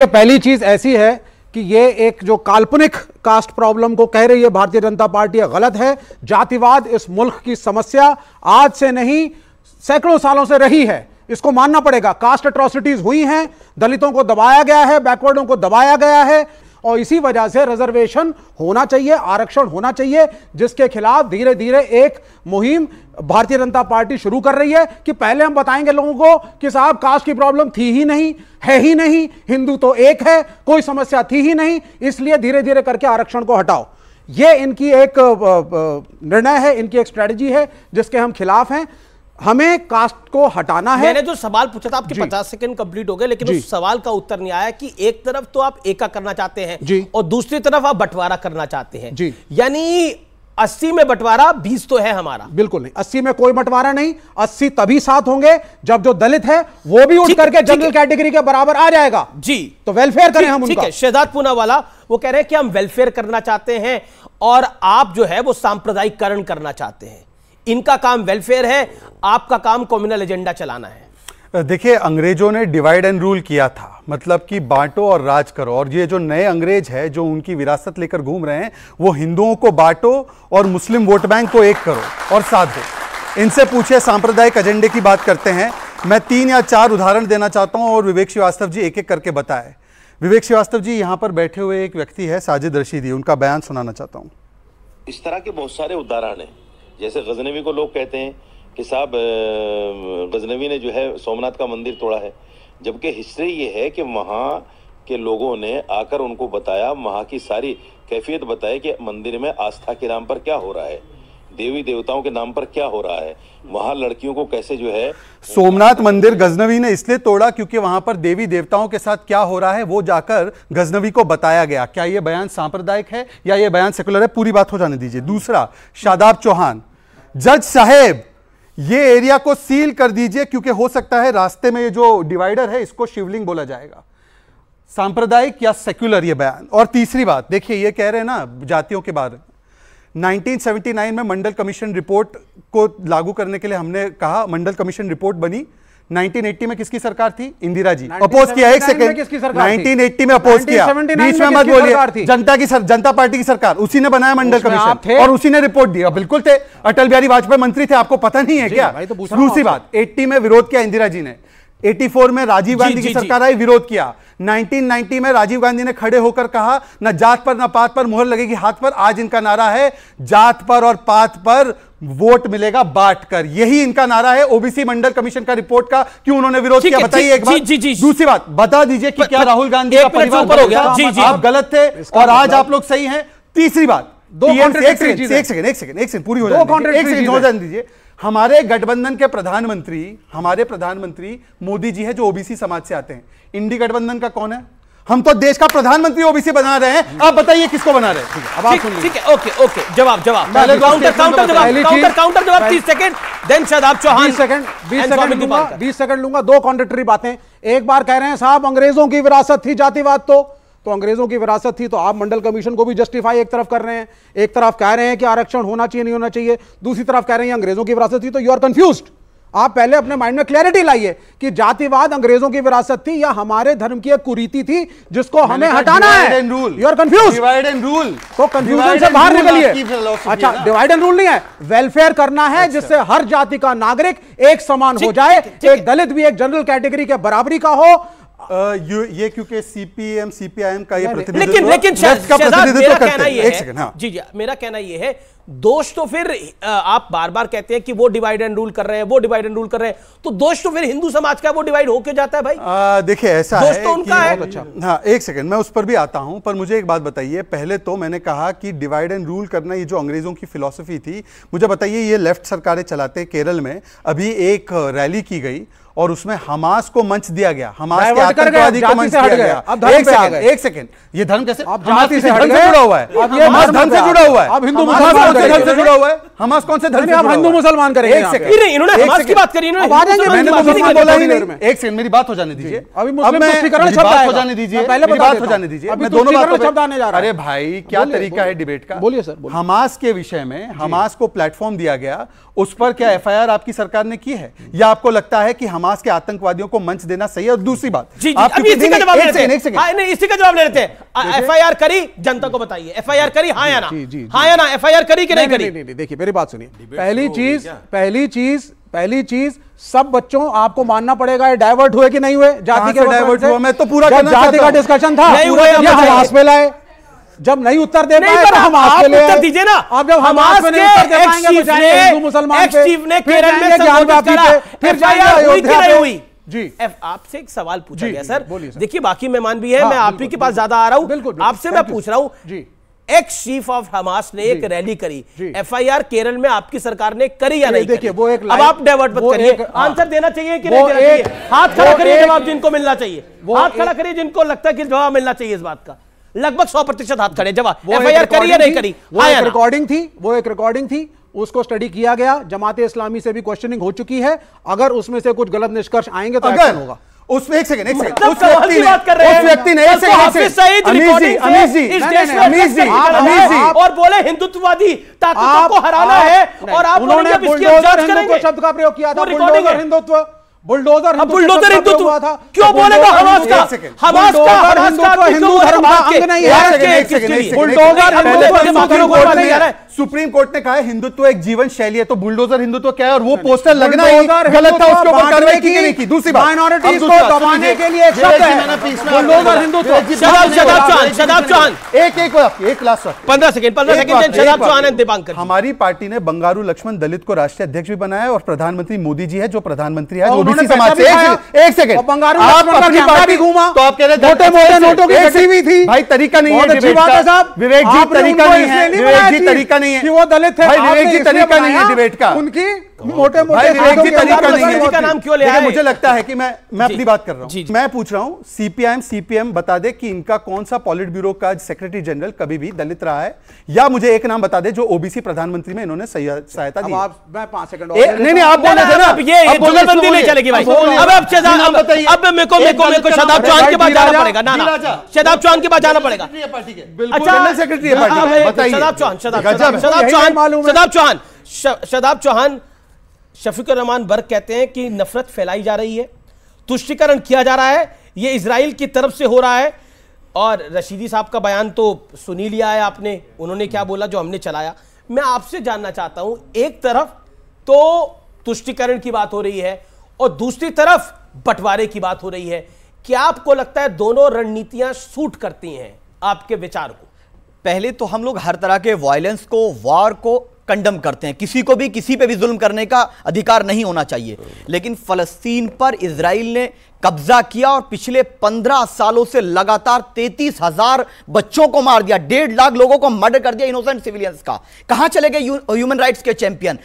पहली चीज ऐसी है कि ये एक जो काल्पनिक कास्ट प्रॉब्लम को कह रही है भारतीय जनता पार्टी, गलत है। जातिवाद इस मुल्क की समस्या आज से नहीं सैकड़ों सालों से रही है, इसको मानना पड़ेगा। कास्ट एट्रोसिटीज हुई हैं, दलितों को दबाया गया है, बैकवर्डों को दबाया गया है, और इसी वजह से रिजर्वेशन होना चाहिए, आरक्षण होना चाहिए, जिसके खिलाफ धीरे धीरे एक मुहिम भारतीय जनता पार्टी शुरू कर रही है कि पहले हम बताएंगे लोगों को कि साहब कास्ट की प्रॉब्लम थी ही नहीं, है ही नहीं, हिंदू तो एक है, कोई समस्या थी ही नहीं, इसलिए धीरे धीरे करके आरक्षण को हटाओ। यह इनकी एक निर्णय है, इनकी एक स्ट्रेटजी है जिसके हम खिलाफ हैं। हमें कास्ट को हटाना है। मैंने जो सवाल पूछा था, आपके 50 सेकंड कंप्लीट हो गए, लेकिन उस सवाल का उत्तर नहीं आया कि एक तरफ तो आप एका करना चाहते हैं और दूसरी तरफ आप बंटवारा करना चाहते हैं, यानी 80 में बंटवारा 20 तो है हमारा। बिल्कुल नहीं, 80 में कोई बंटवारा नहीं। 80 तभी साथ होंगे जब जो दलित है वो भी उठ करके जनरल कैटेगरी के बराबर आ जाएगा। जी, तो वेलफेयर करें हम उनका। शहजाद पूनावाला वो कह रहे हैं कि हम वेलफेयर करना चाहते हैं और आप जो है वो सांप्रदायिकरण करना चाहते हैं। इनका काम वेलफेयर है, आपका काम कम्युनल एजेंडा चलाना है। देखिए, अंग्रेजों ने डिवाइड एंड रूल किया था, मतलब कि बांटो और राज करो, और ये जो नए अंग्रेज है जो उनकी विरासत लेकर घूम रहे हैं, वो हिंदुओं को बांटो और मुस्लिम वोट बैंक को एक करो और साथ दो। इनसे पूछिए, सांप्रदायिक एजेंडे की बात करते हैं। मैं 3 या 4 उदाहरण देना चाहता हूं और विवेक श्रीवास्तव जी एक एक करके बताए। विवेक श्रीवास्तव जी, यहां पर बैठे हुए एक व्यक्ति है साजिद रशीदी, उनका बयान सुनाना चाहता हूं। इस तरह के बहुत सारे उदाहरण हैं। जैसे गजनवी को लोग कहते हैं कि साहब गजनवी ने जो है सोमनाथ का मंदिर तोड़ा है, जबकि हिस्ट्री ये है कि वहाँ के लोगों ने आकर उनको बताया, वहाँ की सारी कैफियत बताई कि मंदिर में आस्था के नाम पर क्या हो रहा है, देवी देवताओं के नाम पर क्या हो रहा है, वहाँ लड़कियों को कैसे जो है। सोमनाथ मंदिर गजनवी ने इसलिए तोड़ा क्योंकि वहां पर देवी देवताओं के साथ क्या हो रहा है वो जाकर गजनवी को बताया गया। क्या यह बयान सांप्रदायिक है या यह बयान सेकुलर है? पूरी बात हो जाने दीजिए। दूसरा, शादाब चौहान, जज साहेब ये एरिया को सील कर दीजिए क्योंकि हो सकता है रास्ते में ये जो डिवाइडर है इसको शिवलिंग बोला जाएगा। सांप्रदायिक या सेक्युलर ये बयान। और तीसरी बात, देखिए ये कह रहे हैं ना जातियों के बारे में, 1979 में मंडल कमीशन रिपोर्ट को लागू करने के लिए हमने कहा, मंडल कमीशन रिपोर्ट बनी। 1980 में किसकी सरकार थी? इंदिरा जी। अपोज किया, एक सेकंड, 1980 में अपोज किया, बीच में मत बोलिए। जनता पार्टी की सरकार, उसी ने बनाया मंडल कमीशन और उसी ने रिपोर्ट दिया। बिल्कुल थे, अटल बिहारी वाजपेयी मंत्री थे, आपको पता नहीं है क्या? दूसरी बात, 80 में विरोध किया इंदिरा जी ने, 84 में राजीव गांधी की सरकार आई, विरोध किया। 1990 में राजीव गांधी ने खड़े होकर कहा न जात पर न पात पर मुहर लगेगी हाथ पर। आज इनका नारा है जात पर और पात पर वोट मिलेगा बांट कर। यही इनका नारा है। ओबीसी मंडल कमीशन का रिपोर्ट का क्यों उन्होंने विरोध किया, बताइए एक बात। दूसरी बात, बता दीजिए कि क्या राहुल गांधी का परिवार ऊपर हो गया? आप गलत थे और आज आप लोग सही हैं। तीसरी बात, एक सेकंड पूरी हो जाने दीजिए। हमारे गठबंधन के हमारे प्रधानमंत्री मोदी जी है जो ओबीसी समाज से आते हैं। इंडी गठबंधन का कौन है? हम तो देश का प्रधानमंत्री ओबीसी बना रहे हैं, आप बताइए किसको बना रहे हैं? अब आप सुनिए। ठीक है, ओके, जवाब काउंटर जवाब 30 second, then Shadab Chauhan 20 second लूंगा। 2 कॉन्ट्रडिक्टरी बातें। एक बार कह रहे हैं साहब अंग्रेजों की विरासत थी जातिवाद, तो अंग्रेजों की विरासत थी, तो आप मंडल कमीशन को भी जस्टिफाई एक तरफ कर रहे हैं। एक तरफ कह रहे हैं कि आरक्षण होना चाहिए, नहीं होना चाहिए, दूसरी तरफ कह रहे हैं अंग्रेजों की विरासत थी, तो यू आर कंफ्यूज्ड। आप पहले अपने माइंड में क्लैरिटी लाइए कि जातिवाद अंग्रेजों की विरासत थी या हमारे धर्म की एक कुरीति थी जिसको हमें हटाना है। You are confuse. Divide and rule, तो कंफ्यूजन से बाहर निकलिए। अच्छा, डिवाइड एंड रूल नहीं है, वेलफेयर करना है जिससे हर जाति का नागरिक एक समान हो जाए, एक दलित भी एक जनरल कैटेगरी के बराबरी का हो। ये क्योंकि सीपीएम सीपीआईएम का ये प्रतिनिधित्व, लेकिन मेरा कहना ये है, दोष तो फिर आप बार बार कहते हैं कि वो डिवाइड एंड रूल कर रहे हैं, वो डिवाइड एंड रूल कर रहे हैं, तो दोष तो फिर हिंदू समाज का, वो डिवाइड होके जाता है भाई। देखिए ऐसा दोष तो उनका है। अच्छा, हाँ एक सेकंड, मैं उस पर भी आता हूं, पर मुझे एक बात बताइए। पहले तो मैंने कहा कि डिवाइड एंड रूल करना ये जो अंग्रेजों की फिलॉसफी थी, मुझे बताइए ये लेफ्ट सरकारें चलाते। केरल में अभी एक रैली की गई और उसमें हमास को मंच दिया गया, हमास के आतंकवादी को मंच दिया गया। एक सेकंड, ये धर्म कैसे जाति से जुड़ा हुआ है? अब ये धर्म से जुड़ा हुआ है। अब हिंदू धर्म से जुड़ा हुआ है? हमास कौन से धर्म से? आप हिंदू मुसलमान करेंगे? इन्होंने हमास की बात करी, मैंने मुसलमान बोला ही नहीं। एक सेकंड मेरी बात हो जाने दीजिए, अभी बात हो जाने दीजिए, पहले बात हो जाने दीजिए, मैं दोनों बातों शब्द आने जा रहा है। अरे भाई क्या तरीका है डिबेट का? बोलिए सर। हमास के विषय में हमास को प्लेटफॉर्म दिया गया, उस पर क्या एफआईआर आपकी सरकार ने की है, या आपको लगता है कि हमास के आतंकवादियों को मंच देना सही है? और दूसरी बात, इसी का जवाब ले लेते हैं। एफआईआर करी, जनता को बताइए, एफआईआर करी हाँ या ना? हाँ या ना? एफआईआर करी कि नहीं करी? देखिए मेरी बात सुनिए, पहली चीज सब बच्चों आपको मानना पड़ेगा, डाइवर्ट हुए कि नहीं हुए जाति के? डाइवर्ट हुआ, मैं तो पूरा जाति का डिस्कशन था, हमास पे लाए, जब नहीं उत्तर दे पाए तो हम आप उत्तर दीजिए ना। अब जब हमास पे नहीं उत्तर दे पाएंगे तो जाएंगे हिंदू मुसलमान पे, फिर जाएंगे हुई जी। आपसे एक सवाल पूछा गया सर, देखिए बाकी मेहमान भी है, मैं आप ही के पास ज्यादा आ रहा हूं, आपसे मैं पूछ रहा हूं, एक्स चीफ ऑफ हमास ने एक रैली करी, एफआईआर केरल में आपकी सरकार ने करी या नहीं? देखिए वो एक, अब आप डाइवर्ट मत करिए, आंसर देना चाहिए कि नहीं देना चाहिए? हाथ खड़ा करिए जवाब जिनको मिलना चाहिए, हाथ खड़ा करिए जिनको लगता है कि जवाब मिलना चाहिए इस बात का। लगभग 100% हाथ खड़े, जवाब एफआईआर करी या नहीं करी? वो एक रिकॉर्डिंग थी, उसको स्टडी किया गया, जमाते इस्लामी से भी क्वेश्चनिंग हो चुकी है, अगर उसमें से कुछ गलत निष्कर्ष आएंगे तो एक्शन होगा। उसमें एक सेकंड उस व्यक्ति ने और बोले हिंदुत्ववादी ताकतों को हराना है, और आप उन्होंने बुलडोजर हिंदुत्व शब्द का प्रयोग किया था, बुलडोजर हिंदुत्व हुआ था। क्यों बोलेगा हमास का? हमास का हिंदू धर्म का अंग नहीं है। बुलडोजर सुप्रीम कोर्ट ने कहा है हिंदुत्व एक जीवन शैली है, तो बुलडोजर हिंदुत्व क्या है? और वो पोस्टर लगना ही गलत था, उसके ऊपर कार्रवाई की नहीं की। दूसरी बात, माइनॉरिटीज को दबाने के लिए एक शब्द है बुलडोजर हिंदुत्व। शदाब चौहान एक लास्ट 15 सेकंड शदाब चौहान है दीपांकर। हमारी पार्टी ने बंगारू लक्ष्मण दलित को राष्ट्रीय अध्यक्ष भी बनाया, और प्रधानमंत्री मोदी जी है जो प्रधानमंत्री है ओबीसी समाज से। एक सेकंड, बंगारू आप अपनी पार्टी घूमा तो आप कह रहे मोटे नोटों की गति थी भाई, तरीका नहीं है डिबेट का। विवेक जी तरीका नहीं है, विवेक जी तरीका नहीं है कि वो दलित है। भाई विवेक जी तरीका नहीं है डिबेट का, उनकी मोटे विवेक जी तरीका नहीं है का नाम क्यों ले आए? मुझे लगता है कि मैं अपनी बात कर रहा हूं, मैं पूछ रहा हूं सीपीएम बता दे कि इनका कौन सा पॉलिट ब्यूरो का सेक्रेटरी जनरल कभी भी दलित रहा है, या मुझे एक नाम बता दे जो ओबीसी प्रधानमंत्री में इन्होंने सहायता दी। मैं 5 सेकंड नहीं आप बोले थे ना, ये जुगलबंदी नहीं चलेगी भाई। अब मेरे को शदाब चौहान के पास जाना पड़ेगा ना, शदाब चौहान के पास जाना पड़ेगा। जनरल सेक्रेटरी है पार्टी, बताइए। शदाब चौहान शफीकुर रहमान बर्क कहते हैं कि नफरत फैलाई जा रही है, तुष्टीकरण किया जा रहा है, यह इजराइल की तरफ से हो रहा है। और रशीदी साहब का बयान तो सुन ही लिया है आपने, उन्होंने क्या बोला जो हमने चलाया। मैं आपसे जानना चाहता हूं, एक तरफ तो तुष्टीकरण की बात हो रही है और दूसरी तरफ बंटवारे की बात हो रही है, क्या आपको लगता है दोनों रणनीतियां सूट करती हैं आपके विचार को? पहले तो हम लोग हर तरह के वायलेंस को, वार को कंडम करते हैं, किसी को भी किसी पे भी जुल्म करने का अधिकार नहीं होना चाहिए, लेकिन फलस्तीन पर इजराइल ने कब्जा किया और पिछले 15 सालों से लगातार 33,000 बच्चों को मार दिया, 1.5 लाख लोगों को मर्डर कर दिया, इनोसेंट सिविलियंस का। कहां चले गए ह्यूमन राइट्स के चैंपियन?